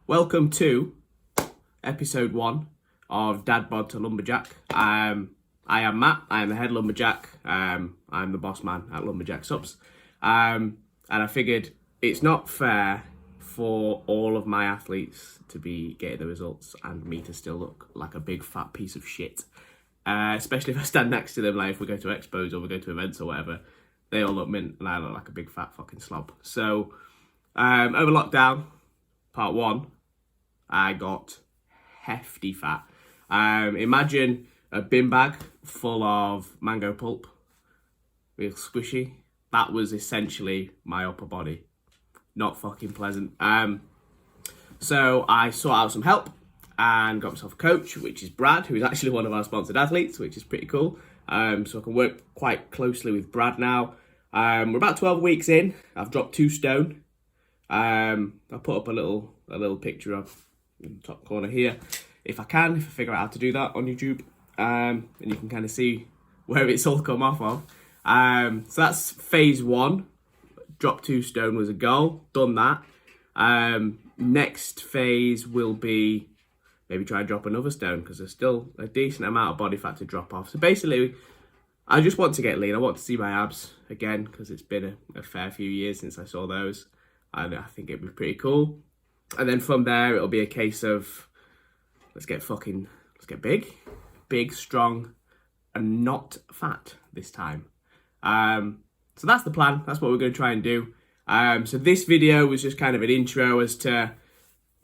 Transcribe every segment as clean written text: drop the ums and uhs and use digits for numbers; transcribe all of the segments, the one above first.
Welcome to episode 1 of Dadbod to Lumberjack. I am Matt, I am the head Lumberjack. I'm the boss man at Lumberjack Supps. And I figured it's not fair for all of my athletes to be getting the results and me to still look like a big fat piece of shit. Especially if I stand next to them, like if we go to expos or we go to events or whatever, they all look mint and I look like a big fat fucking slob. So, over lockdown, part 1, I got hefty fat. Imagine a bin bag full of mango pulp, real squishy. That was essentially my upper body. Not fucking pleasant. So I sought out some help and got myself a coach, which is Brad, who is actually one of our sponsored athletes, which is pretty cool. So I can work quite closely with Brad now. We're about 12 weeks in. I've dropped 2 stone. I'll put up a little picture of in the top corner here, if I figure out how to do that on YouTube. And you can kind of see where it's all come off of. So that's phase 1. Drop 2 stone was a goal. Done that. Next phase will be maybe try and drop another stone because there's still a decent amount of body fat to drop off. So basically, I just want to get lean. I want to see my abs again because it's been a fair few years since I saw those. And I think it'd be pretty cool. And then from there, it'll be a case of let's get big, strong, and not fat this time. So that's the plan. That's what we're going to try and do. So this video was just kind of an intro as to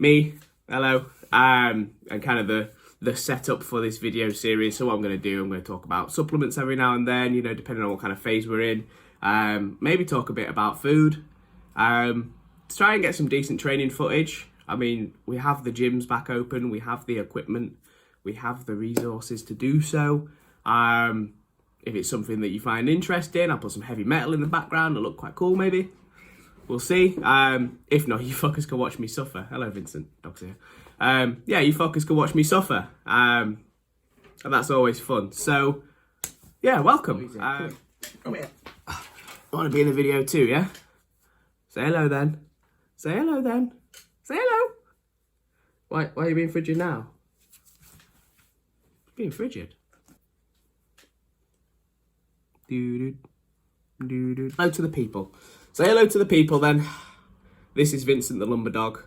me, hello, and kind of the setup for this video series. So what I'm going to do, I'm going to talk about supplements every now and then, you know, depending on what kind of phase we're in. Maybe talk a bit about food. To try and get some decent training footage. I mean, we have the gyms back open, we have the equipment, we have the resources to do so. If it's something that you find interesting, I'll put some heavy metal in the background, it'll look quite cool maybe. We'll see. If not, you fuckers can watch me suffer. Hello, Vincent, dog's here. Yeah, you fuckers can watch me suffer. And that's always fun. So, yeah, welcome. Come here. I want to be in the video too, yeah? Say hello then. Say hello then. Say hello. Why are you being frigid now? Being frigid. Hello to the people. Say hello to the people then. This is Vincent the Lumber Dog.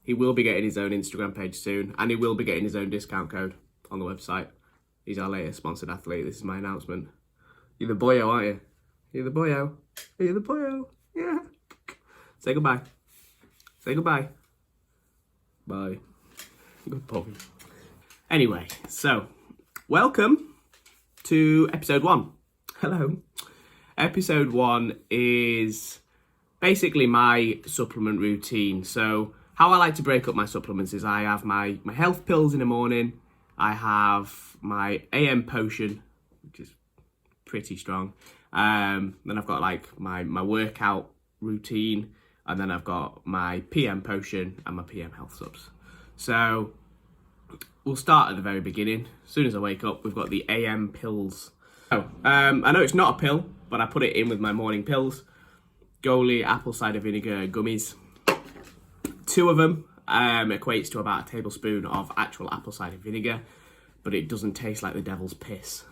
He will be getting his own Instagram page soon, and he will be getting his own discount code on the website. He's our latest sponsored athlete. This is my announcement. You're the boyo, aren't you? You're the boyo. You're the boyo. Yeah. Say goodbye. Say goodbye. Bye. Good boy. Anyway, so welcome to episode 1. Hello. Episode 1 is basically my supplement routine. So how I like to break up my supplements is I have my health pills in the morning. I have my AM potion, which is pretty strong. Then I've got like my workout routine. And then I've got my PM potion and my PM health subs. So we'll start at the very beginning. As soon as I wake up, we've got the AM pills. Oh, I know it's not a pill, but I put it in with my morning pills. Goalie apple cider vinegar gummies. 2 of them equates to about a tablespoon of actual apple cider vinegar, but it doesn't taste like the devil's piss,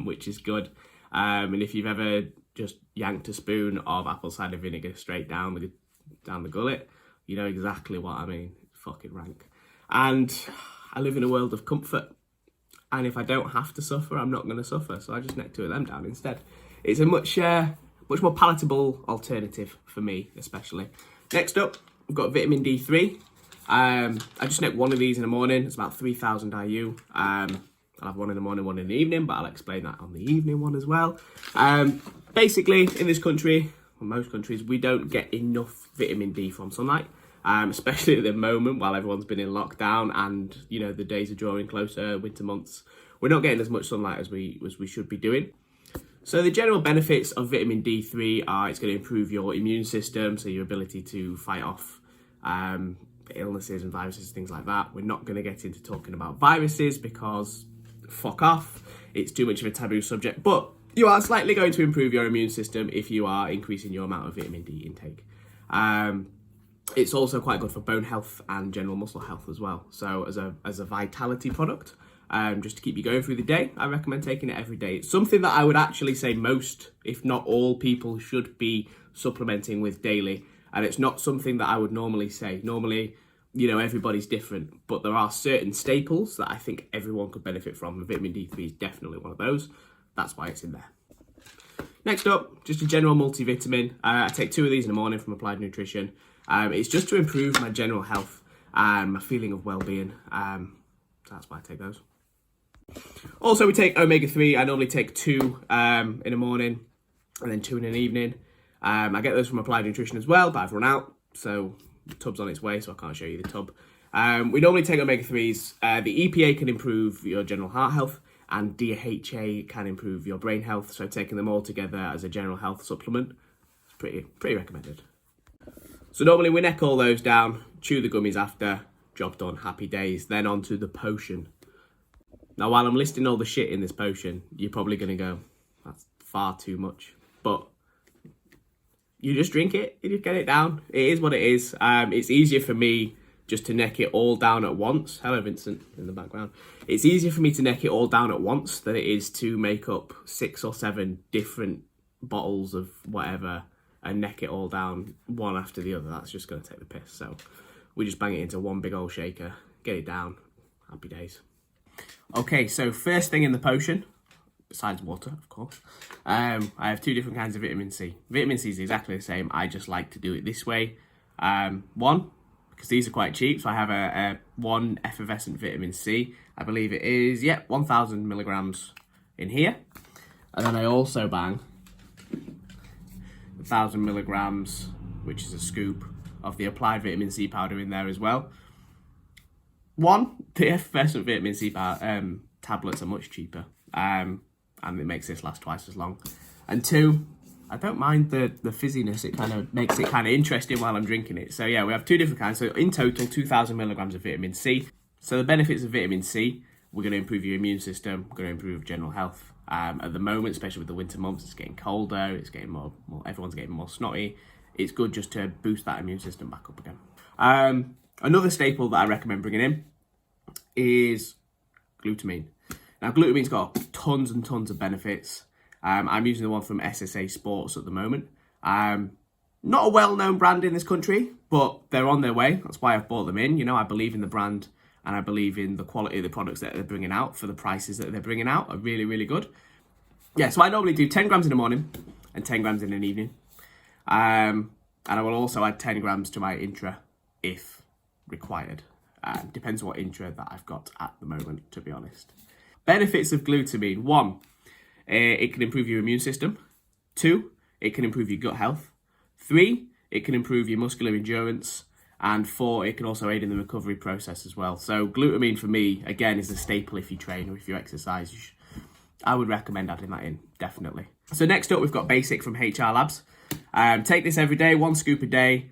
which is good. And if you've ever just yanked a spoon of apple cider vinegar straight down the gullet, you know exactly what I mean. It's fucking rank. And I live in a world of comfort. And if I don't have to suffer, I'm not going to suffer. So I just neck 2 of them down instead. It's a much more palatable alternative for me, especially. Next up, we've got vitamin D3. I just neck 1 of these in the morning. It's about 3,000 IU. I'll have 1 in the morning, 1 in the evening, but I'll explain that on the evening one as well. Basically, in this country, or most countries, we don't get enough vitamin D from sunlight, especially at the moment while everyone's been in lockdown and, you know, the days are drawing closer, winter months. We're not getting as much sunlight as we should be doing. So the general benefits of vitamin D3 are it's going to improve your immune system, so your ability to fight off illnesses and viruses, things like that. We're not going to get into talking about viruses because fuck off, it's too much of a taboo subject, but you are slightly going to improve your immune system if you are increasing your amount of vitamin D intake. It's also quite good for bone health and general muscle health as well. So as a vitality product, just to keep you going through the day, I recommend taking it every day. It's something that I would actually say most, if not all people should be supplementing with daily. And it's not something that I would normally say. Normally, everybody's different, but there are certain staples that I think everyone could benefit from. Vitamin D3 is definitely one of those. That's why it's in there. Next up, just a general multivitamin. I take 2 of these in the morning from Applied Nutrition. It's just to improve my general health and my feeling of well-being. So that's why I take those. Also, we take omega-3. I normally take 2 in the morning and then 2 in the evening. I get those from Applied Nutrition as well, but I've run out. So the tub's on its way, so I can't show you the tub. We normally take omega-3s. The EPA can improve your general heart health, and DHA can improve your brain health. So taking them all together as a general health supplement is pretty recommended. So normally we neck all those down, chew the gummies after, job done, happy days. Then on to the potion. Now, while I'm listing all the shit in this potion, you're probably going to go, that's far too much. But you just drink it, you just get it down. It is what it is. It's easier for me just to neck it all down at once. Hello, Vincent, in the background. It's easier for me to neck it all down at once than it is to make up 6 or 7 different bottles of whatever and neck it all down one after the other. That's just going to take the piss. So we just bang it into one big old shaker, get it down, happy days. Okay, so first thing in the potion, besides water, of course, I have 2 different kinds of vitamin C. Vitamin C is exactly the same. I just like to do it this way. One, because these are quite cheap, so I have a 1 effervescent vitamin C. I believe it is, 1,000 milligrams in here. And then I also bang 1,000 milligrams, which is a scoop, of the Applied vitamin C powder in there as well. One, the effervescent vitamin C tablets are much cheaper, and it makes this last twice as long. And 2, I don't mind the fizziness. It kind of makes it kind of interesting while I'm drinking it. So yeah, we have 2 different kinds. So in total, 2,000 milligrams of vitamin C. So the benefits of vitamin C, we're going to improve your immune system, we're going to improve general health. At the moment, especially with the winter months, it's getting colder, it's getting more everyone's getting more snotty. It's good just to boost that immune system back up again. Another staple that I recommend bringing in is glutamine. Now, glutamine's got tons and tons of benefits. I'm using the one from SSA Sports at the moment. Not a well-known brand in this country, but they're on their way. That's why I've bought them in. I believe in the brand and I believe in the quality of the products that they're bringing out. For the prices that they're bringing out are really, really good. Yeah, so I normally do 10 grams in the morning and 10 grams in an evening. And I will also add 10 grams to my intra if required. Depends what intra that I've got at the moment, to be honest. Benefits of glutamine. 1, it can improve your immune system. 2, it can improve your gut health. 3, it can improve your muscular endurance. And 4, it can also aid in the recovery process as well. So glutamine for me, again, is a staple if you train or if you exercise. I would recommend adding that in, definitely. So next up, we've got Basic from HR Labs. Take this every day, 1 scoop a day.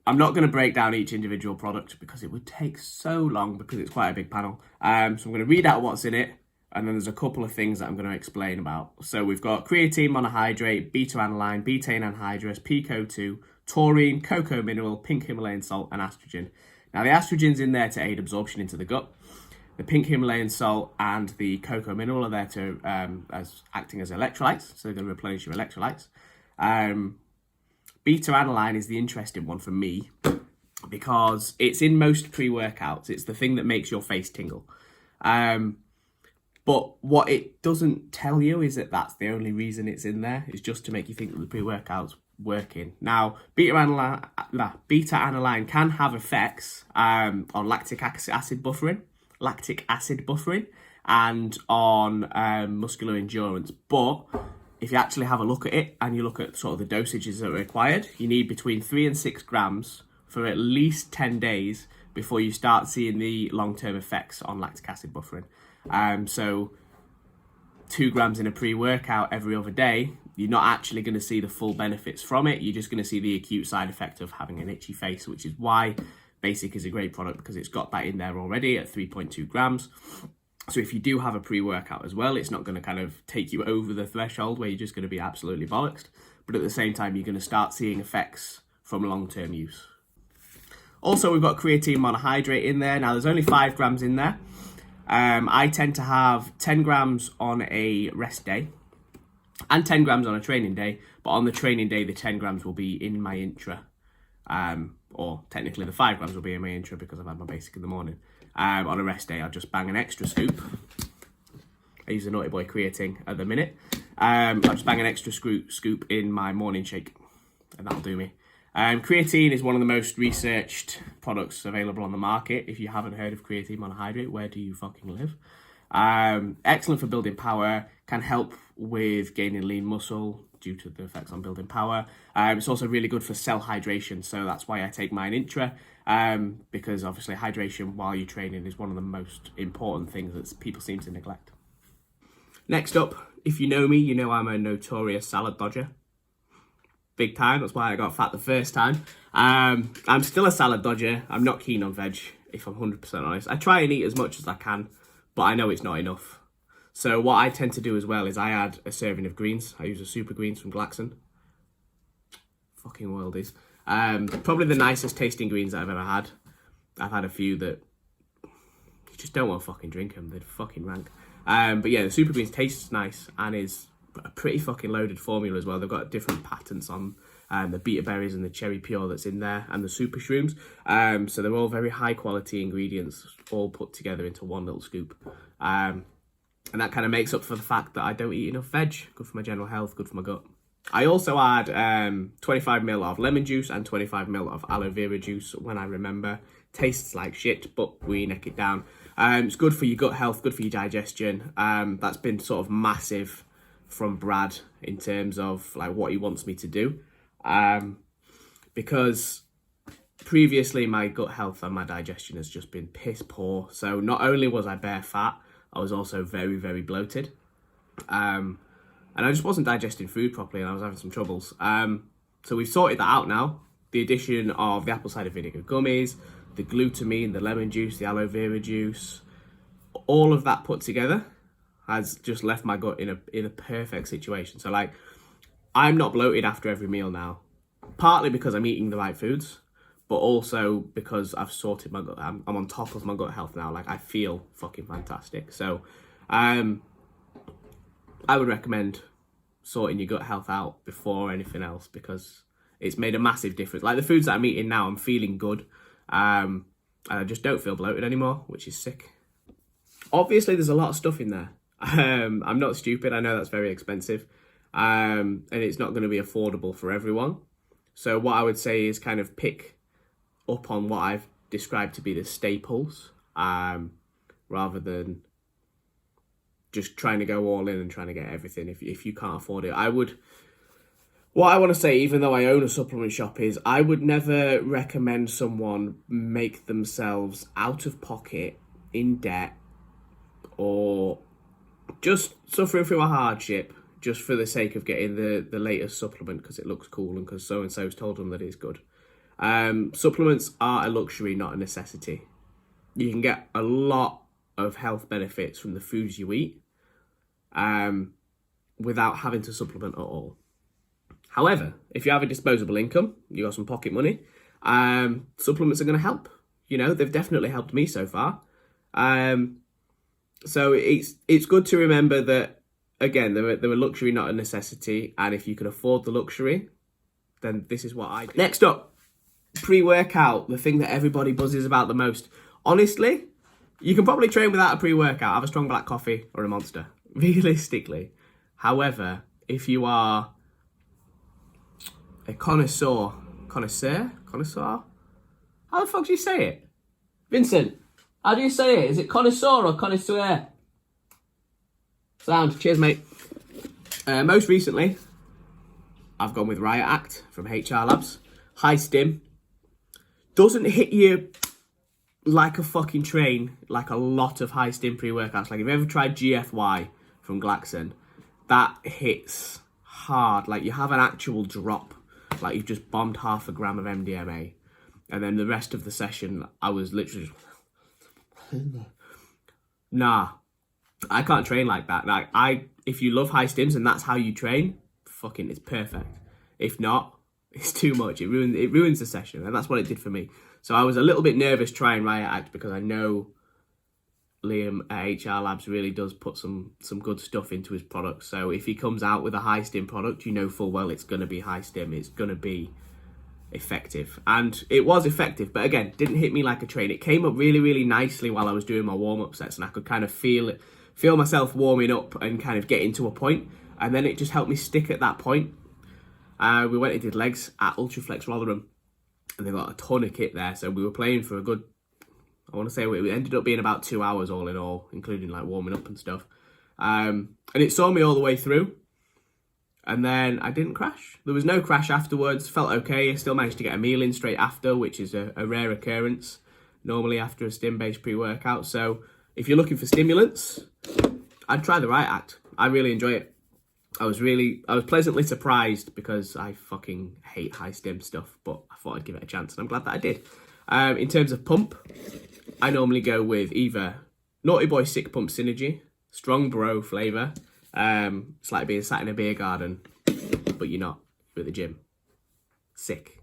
I'm not going to break down each individual product because it would take so long because it's quite a big panel. So I'm going to read out what's in it. And then there's a couple of things that I'm going to explain about. So we've got creatine monohydrate, beta-alanine, betaine anhydrous, PCO2, taurine, cocoa mineral, pink Himalayan salt, and estrogen. Now the estrogen's in there to aid absorption into the gut. The pink Himalayan salt and the cocoa mineral are there to acting as electrolytes, so they're going to replenish your electrolytes. Beta-alanine is the interesting one for me because it's in most pre-workouts. It's the thing that makes your face tingle. But what it doesn't tell you is that that's the only reason it's in there. It's just to make you think that the pre-workout's working. Now, beta-alanine can have effects on lactic acid buffering, and on muscular endurance. But if you actually have a look at it and you look at sort of the dosages that are required, you need between 3 and 6 grams for at least 10 days before you start seeing the long-term effects on lactic acid buffering. So 2 grams in a pre-workout every other day, you're not actually going to see the full benefits from it. You're just going to see the acute side effect of having an itchy face, which is why Basic is a great product, because it's got that in there already at 3.2 grams. So if you do have a pre-workout as well, it's not going to kind of take you over the threshold where you're just going to be absolutely bollocksed. But at the same time, you're going to start seeing effects from long-term use. Also, we've got creatine monohydrate in there. Now, there's only 5 grams in there. I tend to have 10 grams on a rest day and 10 grams on a training day. But on the training day, the 10 grams will be in my intra. Or technically the 5 grams will be in my intra because I've had my basic in the morning. On a rest day, I'll just bang an extra scoop. I use the Naughty Boy creatine at the minute. I'll just bang an extra scoop in my morning shake, and that'll do me. Creatine is one of the most researched products available on the market. If you haven't heard of creatine monohydrate, where do you fucking live? Excellent for building power, can help with gaining lean muscle due to the effects on building power. It's also really good for cell hydration, so that's why I take mine intra, because obviously hydration while you're training is one of the most important things that people seem to neglect. Next up, if you know me, you know I'm a notorious salad dodger. Big time, that's why I got fat the first time. I'm still a salad dodger. I'm not keen on veg, if I'm 100% honest. I try and eat as much as I can, but I know it's not enough. So what I tend to do as well is I add a serving of greens. I use a super greens from Glaxon. Fucking worldies. Probably the nicest tasting greens that I've ever had. I've had a few that you just don't want to fucking drink them. They're fucking rank. But yeah, the super greens tastes nice and is a pretty fucking loaded formula as well. They've got different patents on the beta berries and the cherry pure that's in there and the super shrooms. So they're all very high quality ingredients all put together into one little scoop. And that kind of makes up for the fact that I don't eat enough veg. Good for my general health, good for my gut. I also add 25ml of lemon juice and 25ml of aloe vera juice when I remember. Tastes like shit, but we neck it down. It's good for your gut health, good for your digestion. That's been sort of massive from Brad in terms of like what he wants me to do. Because previously my gut health and my digestion has just been piss poor. So not only was I bare fat, I was also very, very bloated. And I just wasn't digesting food properly and I was having some troubles. So we've sorted that out now. The addition of the apple cider vinegar gummies, the glutamine, the lemon juice, the aloe vera juice, all of that put together has just left my gut in a perfect situation. So like, I'm not bloated after every meal now, partly because I'm eating the right foods, but also because I've sorted my gut. I'm on top of my gut health now. Like, I feel fucking fantastic. So I would recommend sorting your gut health out before anything else because it's made a massive difference. Like the foods that I'm eating now, I'm feeling good. And I just don't feel bloated anymore, which is sick. Obviously, there's a lot of stuff in there. I'm not stupid. I know that's very expensive. And it's not going to be affordable for everyone. So what I would say is kind of pick up on what I've described to be the staples, rather than just trying to go all in and trying to get everything if you can't afford it. What I want to say, even though I own a supplement shop, is I would never recommend someone make themselves out of pocket, in debt, or just suffering through a hardship just for the sake of getting the latest supplement because it looks cool and because so-and-so's told them that it's good. Supplements are a luxury, not a necessity. You can get a lot of health benefits from the foods you eat without having to supplement at all. However, if you have a disposable income, you got some pocket money, supplements are going to help. You know, they've definitely helped me so far. So it's good to remember that, again, they're a luxury, not a necessity. And if you can afford the luxury, then this is what I do. Next up, pre-workout, the thing that everybody buzzes about the most. Honestly, you can probably train without a pre-workout. Have a strong black coffee or a Monster, realistically. However, if you are a connoisseur? How the fuck do you say it? Vincent, how do you say it? Is it connoisseur or connoisseur? Sound. Cheers, mate. Most recently, I've gone with Riot Act from HR Labs. High stim. Doesn't hit you like a fucking train, like a lot of high stim pre-workouts. Like, if you ever tried GFY from Glaxon, that hits hard. Like, you have an actual drop. Like, you've just bombed half a gram of MDMA. And then the rest of the session, I was literally... Nah. I can't train like that. Like, if you love high stims and that's how you train, fucking, it's perfect. If not, it's too much. It ruins the session. And that's what it did for me. So I was a little bit nervous trying Riot Act because I know Liam at HR Labs really does put some good stuff into his product. So if he comes out with a high stim product, you know full well it's going to be high stim. It's going to be effective. And it was effective, but again, didn't hit me like a train. It came up really, really nicely while I was doing my warm-up sets, and I could kind of feel myself warming up and kind of getting to a point, and then it just helped me stick at that point. We went and did legs at Ultraflex Rotherham, and they got a ton of kit there, so we were playing for a good, I want to say it ended up being about 2 hours all in all, including like warming up and stuff. And it saw me all the way through, and then I didn't crash. There was no crash afterwards, felt okay. I still managed to get a meal in straight after, which is a rare occurrence, normally after a stim-based pre-workout. So if you're looking for stimulants, I'd try the Riot Act. I really enjoy it. I was pleasantly surprised because I fucking hate high stim stuff, but I thought I'd give it a chance, and I'm glad that I did. In terms of pump, I normally go with either Naughty Boy Sick Pump Synergy, Strong Bro flavour. It's like being sat in a beer garden, but you're not. You're at the gym. Sick.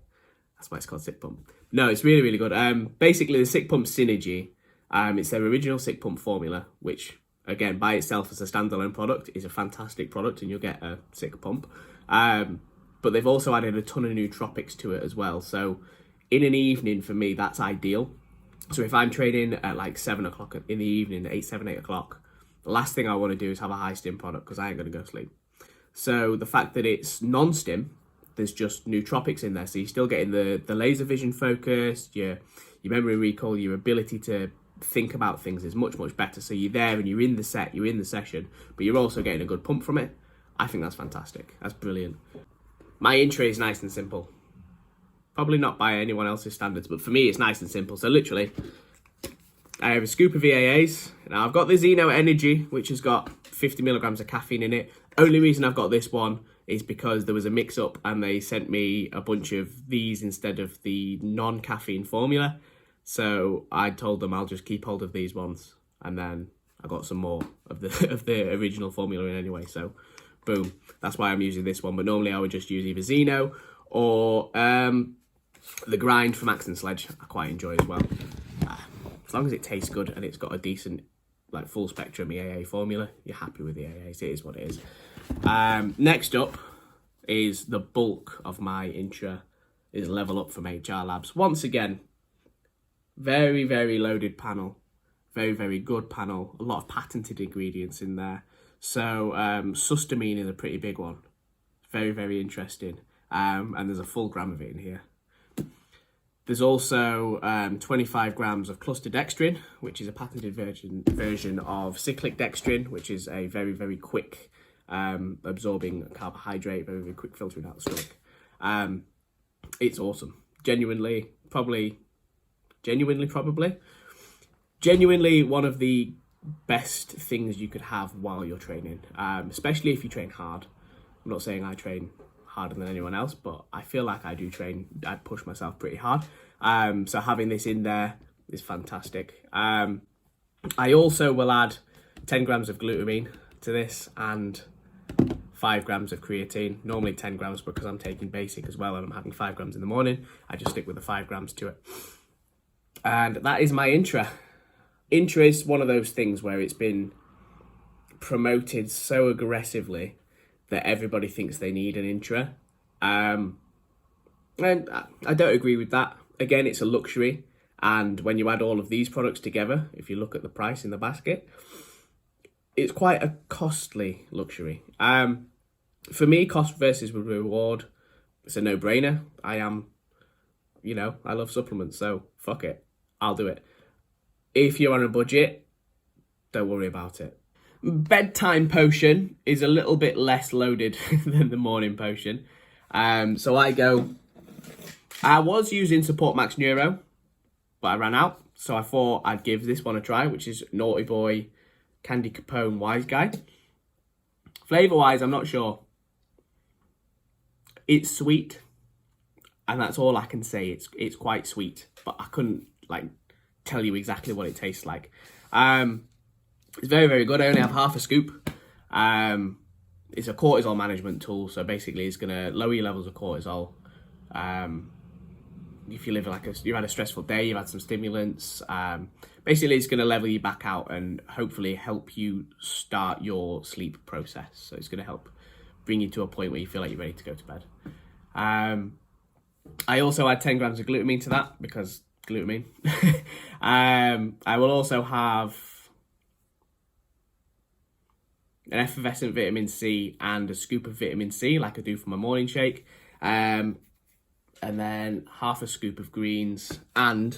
That's why it's called Sick Pump. No, it's really, really good. Basically, the Sick Pump Synergy, it's their original Sick Pump formula, which, again, by itself as a standalone product, is a fantastic product, and you'll get a sick pump. But they've also added a ton of nootropics to it as well. So in an evening, for me, that's ideal. So if I'm training at like 7 o'clock in the evening, 7, 8 o'clock, the last thing I want to do is have a high stim product because I ain't going to go to sleep. So the fact that it's non-stim, there's just nootropics in there. So you're still getting the laser vision focus, your memory recall, your ability to think about things is much, much better. So you're there and you're in the set, you're in the session, but you're also getting a good pump from it. I think that's fantastic. That's brilliant. My intro is nice and simple. Probably not by anyone else's standards, but for me, it's nice and simple. So literally, I have a scoop of EAAs. Now I've got the Zeno Energy, which has got 50 milligrams of caffeine in it. Only reason I've got this one is because there was a mix-up and they sent me a bunch of these instead of the non-caffeine formula. So I told them I'll just keep hold of these ones, and then I got some more of the original formula in anyway. So boom, that's why I'm using this one. But normally I would just use either Zeno or the Grind from Axe and Sledge. I quite enjoy as well. As long as it tastes good and it's got a decent, like, full spectrum EAA formula, you're happy with the EAAs. It is what it is. Next up is the bulk of my intra, is Level Up from HR Labs. Once again, very, very loaded panel. Very, very good panel. A lot of patented ingredients in there. So sustamine is a pretty big one. Very, very interesting. And there's a full gram of it in here. There's also 25 grams of cluster dextrin, which is a patented version of cyclic dextrin, which is a very, very quick absorbing carbohydrate, very, very quick filtering out the stomach. It's awesome. Genuinely one of the best things you could have while you're training, especially if you train hard. I'm not saying I train harder than anyone else, but I feel like I push myself pretty hard. So having this in there is fantastic. I also will add 10 grams of glutamine to this and 5 grams of creatine. Normally 10 grams because I'm taking basic as well and I'm having 5 grams in the morning. I just stick with the 5 grams to it. And that is my intra. Intra is one of those things where it's been promoted so aggressively that everybody thinks they need an intra. And I don't agree with that. Again, it's a luxury. And when you add all of these products together, if you look at the price in the basket, it's quite a costly luxury. For me, cost versus reward, it's a no-brainer. I love supplements, so fuck it. I'll do it. If you're on a budget, don't worry about it. Bedtime potion is a little bit less loaded than the morning potion. So I was using Support Max Neuro, but I ran out. So I thought I'd give this one a try, which is Naughty Boy Candy Capone Wise Guy. Flavour-wise, I'm not sure. It's sweet, and that's all I can say. It's quite sweet, but I couldn't tell you exactly what it tastes like. It's very, very good. I only have half a scoop. It's a cortisol management tool, so basically it's going to lower your levels of cortisol, if you live like you've had a stressful day, you've had some stimulants. Basically, it's going to level you back out and hopefully help you start your sleep process. So it's going to help bring you to a point where you feel like you're ready to go to bed. I also add 10 grams of glutamine to that because glutamine. I will also have an effervescent vitamin C and a scoop of vitamin C like I do for my morning shake. And then half a scoop of greens and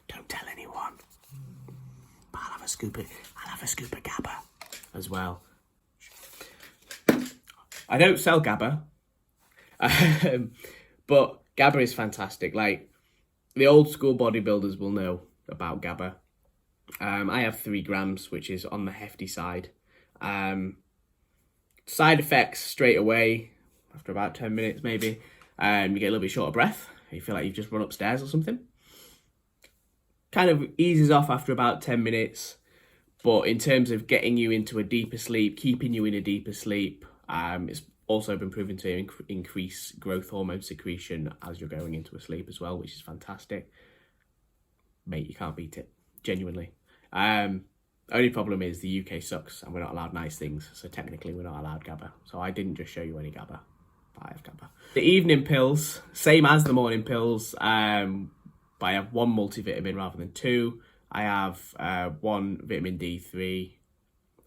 don't tell anyone, but I'll have a scoop of GABA as well. I don't sell GABA, but GABA is fantastic. Like the old school bodybuilders will know about GABA. I have 3 grams, which is on the hefty side. Side effects straight away after about 10 minutes maybe. You get a little bit short of breath. You feel like you've just run upstairs or something. Kind of eases off after about 10 minutes. But in terms of getting you into a deeper sleep, keeping you in a deeper sleep, it's also been proven to increase growth hormone secretion as you're going into a sleep as well, which is fantastic. Mate, you can't beat it. Genuinely. Only problem is the UK sucks and we're not allowed nice things. So technically we're not allowed GABA. So I didn't just show you any GABA. I have GABA. The evening pills, same as the morning pills, but I have 1 multivitamin rather than 2. I have 1 vitamin D3,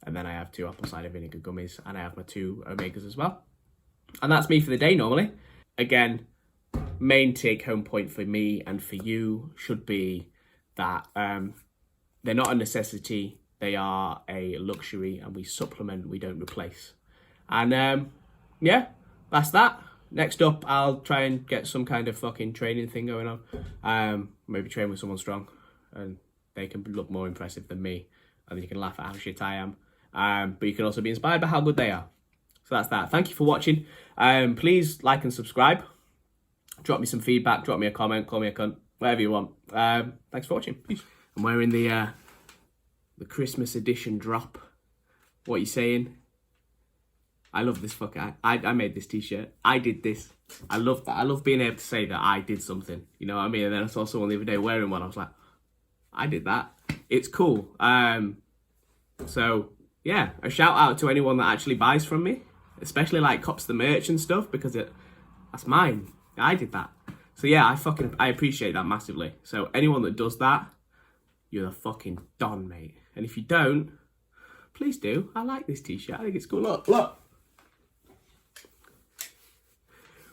and then I have 2 apple cider vinegar gummies, and I have my 2 omegas as well. And that's me for the day normally. Again, main take-home point for me and for you should be that they're not a necessity, they are a luxury, and we supplement, we don't replace. And yeah, that's that. Next up, I'll try and get some kind of fucking training thing going on. Maybe train with someone strong and they can look more impressive than me. And then you can laugh at how shit I am. But you can also be inspired by how good they are. So that's that. Thank you for watching. Please like and subscribe. Drop me some feedback. Drop me a comment. Call me a cunt. Whatever you want. Thanks for watching. Peace. I'm wearing the Christmas edition drop. What are you saying? I love this fucking... I made this t-shirt. I did this. I love that. I love being able to say that I did something. You know what I mean? And then I saw someone the other day wearing one. I was like, I did that. It's cool. So, yeah. A shout out to anyone that actually buys from me. Especially like cops the merch and stuff. Because that's mine. I did that. So, yeah. I appreciate that massively. So, anyone that does that, you're the fucking don, mate. And if you don't, please do. I like this t-shirt. I think it's cool. Look, look.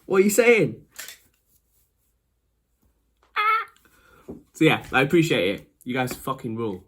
What are you saying? So yeah, I appreciate it. You guys fucking rule.